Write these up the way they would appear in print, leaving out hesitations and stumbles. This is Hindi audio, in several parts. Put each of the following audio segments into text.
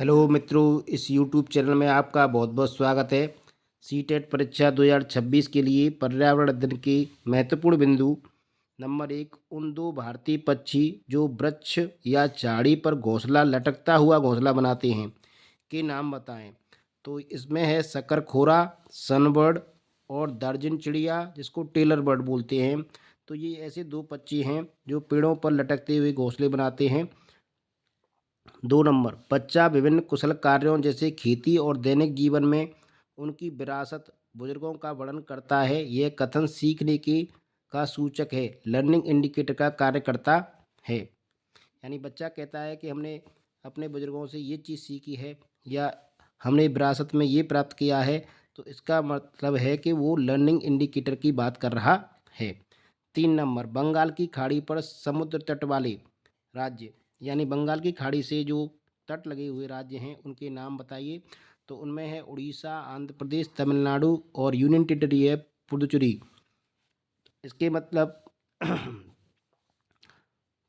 हेलो मित्रों, इस यूट्यूब चैनल में आपका बहुत बहुत स्वागत है। सीटेट परीक्षा 2026 के लिए पर्यावरण अध्ययन के महत्वपूर्ण बिंदु। नंबर 1, उन दो भारतीय पक्षी जो वृक्ष या झाड़ी पर घोंसला लटकता हुआ घोंसला बनाते हैं के नाम बताएं। तो इसमें है शकरखोरा, सनबर्ड और दार्जिन चिड़िया, जिसको टेलर बर्ड बोलते हैं। तो ये ऐसे दो पक्षी हैं जो पेड़ों पर लटकते हुए घोंसले बनाते हैं। 2 नंबर, बच्चा विभिन्न कुशल कार्यों जैसे खेती और दैनिक जीवन में उनकी विरासत बुजुर्गों का वर्णन करता है। यह कथन सीखने की का सूचक है, लर्निंग इंडिकेटर का कार्य करता है। यानी बच्चा कहता है कि हमने अपने बुजुर्गों से ये चीज़ सीखी है या हमने विरासत में ये प्राप्त किया है, तो इसका मतलब है कि वो लर्निंग इंडिकेटर की बात कर रहा है। 3 नंबर, बंगाल की खाड़ी पर समुद्र तट वाले राज्य, यानी बंगाल की खाड़ी से जो तट लगे हुए राज्य हैं उनके नाम बताइए। तो उनमें है उड़ीसा, आंध्र प्रदेश, तमिलनाडु और यूनियन टेरिटरी है पुडुचेरी। इसके मतलब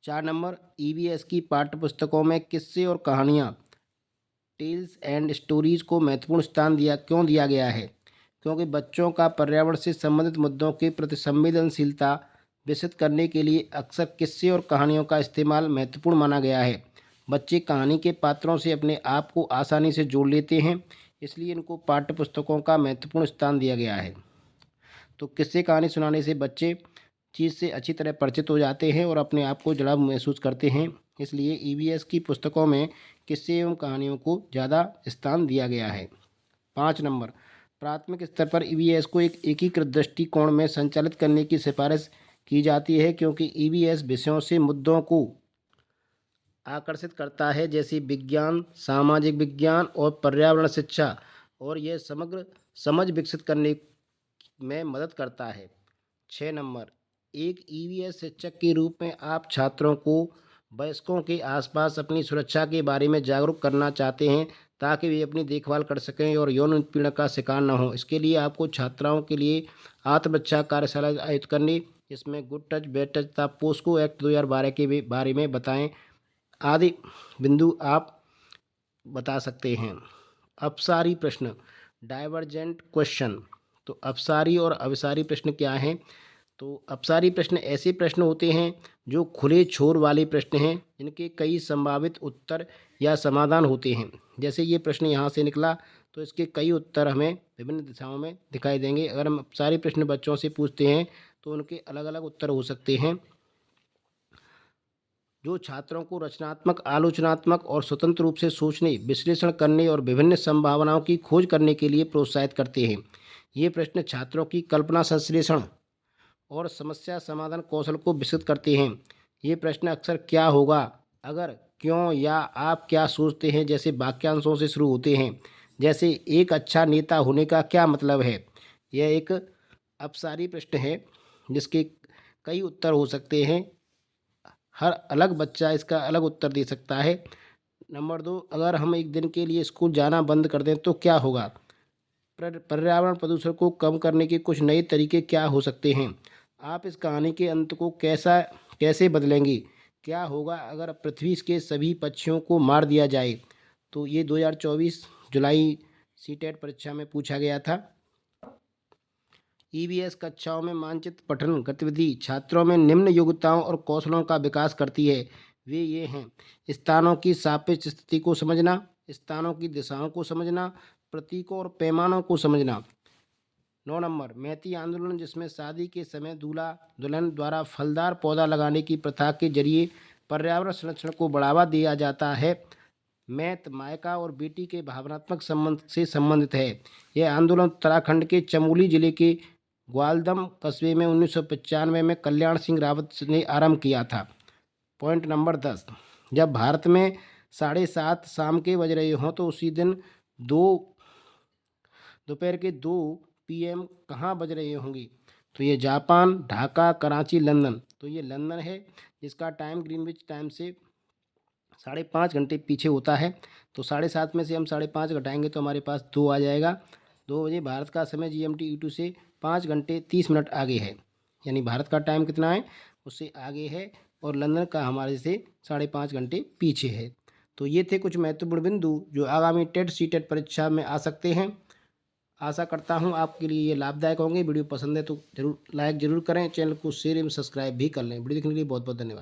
4 नंबर, ईवीएस की पाठ्य पुस्तकों में किस्से और कहानियाँ, टेल्स एंड स्टोरीज को महत्वपूर्ण स्थान क्यों दिया गया है? क्योंकि बच्चों का पर्यावरण से संबंधित मुद्दों के प्रति संवेदनशीलता विकसित करने के लिए अक्सर किस्से और कहानियों का इस्तेमाल महत्वपूर्ण माना गया है। बच्चे कहानी के पात्रों से अपने आप को आसानी से जोड़ लेते हैं, इसलिए इनको पाठ्य पुस्तकों का महत्वपूर्ण स्थान दिया गया है। तो किस्से कहानी सुनाने से बच्चे चीज़ से अच्छी तरह परिचित हो जाते हैं और अपने आप को जुड़ाव महसूस करते हैं, इसलिए ईवीएस की पुस्तकों में किस्से एवं कहानियों को ज़्यादा स्थान दिया गया है। 5 नंबर, प्राथमिक स्तर पर ईवीएस को एक एकीकृत दृष्टिकोण में संचालित करने की सिफारिश की जाती है, क्योंकि ईवीएस विषयों से मुद्दों को आकर्षित करता है, जैसे विज्ञान, सामाजिक विज्ञान और पर्यावरण शिक्षा, और यह समग्र समझ विकसित करने में मदद करता है। 6 नंबर, एक ईवीएस शिक्षक के रूप में आप छात्रों को वयस्कों के आसपास अपनी सुरक्षा के बारे में जागरूक करना चाहते हैं, ताकि वे अपनी देखभाल कर सकें और यौन उत्पीड़न का शिकार न हो। इसके लिए आपको छात्राओं के लिए आत्मरक्षा कार्यशाला आयोजित करनी, इसमें गुड टच, बैड टच तथा पोस्को एक्ट 2012 के बारे में बताएं आदि बिंदु आप बता सकते हैं। अपसारी प्रश्न, डाइवर्जेंट क्वेश्चन। तो अपसारी और अभिसारी प्रश्न क्या हैं? तो अपसारी प्रश्न ऐसे प्रश्न होते हैं जो खुले छोर वाले प्रश्न हैं, जिनके कई संभावित उत्तर या समाधान होते हैं। जैसे ये प्रश्न यहाँ से निकला, तो इसके कई उत्तर हमें विभिन्न दिशाओं में दिखाई देंगे। अगर हम अपसारी प्रश्न बच्चों से पूछते हैं तो उनके अलग अलग उत्तर हो सकते हैं, जो छात्रों को रचनात्मक, आलोचनात्मक और स्वतंत्र रूप से सोचने, विश्लेषण करने और विभिन्न संभावनाओं की खोज करने के लिए प्रोत्साहित करते हैं। ये प्रश्न छात्रों की कल्पना संश्लेषण और समस्या समाधान कौशल को विकसित करते हैं। ये प्रश्न अक्सर क्या होगा, अगर, क्यों या आप क्या सोचते हैं जैसे वाक्यांशों से शुरू होते हैं। जैसे एक अच्छा नेता होने का क्या मतलब है? यह एक अपसारी प्रश्न है जिसके कई उत्तर हो सकते हैं। हर अलग बच्चा इसका अलग उत्तर दे सकता है। नंबर 2, अगर हम एक दिन के लिए स्कूल जाना बंद कर दें तो क्या होगा? पर्यावरण प्रदूषण को कम करने के कुछ नए तरीके क्या हो सकते हैं? आप इस कहानी के अंत को कैसे बदलेंगे? क्या होगा अगर पृथ्वी के सभी पक्षियों को मार दिया जाए? तो ये 2024 जुलाई सीटेट परीक्षा में पूछा गया था। ईवीएस कक्षाओं में मानचित्र पठन गतिविधि छात्रों में निम्न योग्यताओं और कौशलों का विकास करती है। वे ये हैं: स्थानों की सापेक्ष स्थिति को समझना, स्थानों की दिशाओं को समझना, प्रतीकों और पैमानों को समझना। 9 नंबर, मैती आंदोलन, जिसमें शादी के समय दूल्हा दुल्हन द्वारा फलदार पौधा लगाने की प्रथा के जरिए पर्यावरण संरक्षण को बढ़ावा दिया जाता है। मैत मायका और बेटी के भावनात्मक संबंध से संबंधित है। यह आंदोलन उत्तराखंड के चमोली जिले के ग्वालदम कस्बे में 1995 में कल्याण सिंह रावत ने आरंभ किया था। पॉइंट नंबर 10, जब भारत में 7:30 शाम के बज रहे हों तो उसी दिन दो दोपहर के 2 PM कहाँ बज रहे होंगे? तो ये जापान, ढाका, कराची, लंदन। तो ये लंदन है, जिसका टाइम ग्रीनविच टाइम से 5.5 घंटे पीछे होता है। तो 7:30 में से हम 5.5 घटाएंगे तो हमारे पास 2 आ जाएगा। 2 बजे भारत का समय GMT E2 से 5 घंटे 30 मिनट आगे है, यानी भारत का टाइम कितना है उससे आगे है, और लंदन का हमारे से 5.5 घंटे पीछे है। तो ये थे कुछ महत्वपूर्ण बिंदु जो आगामी टेट सीटेट परीक्षा में आ सकते हैं। आशा करता हूँ आपके लिए ये लाभदायक होंगे। वीडियो पसंद है तो जरूर लाइक ज़रूर करें, चैनल को शेयर एवं सब्सक्राइब भी कर लें। वीडियो देखने के लिए बहुत बहुत धन्यवाद।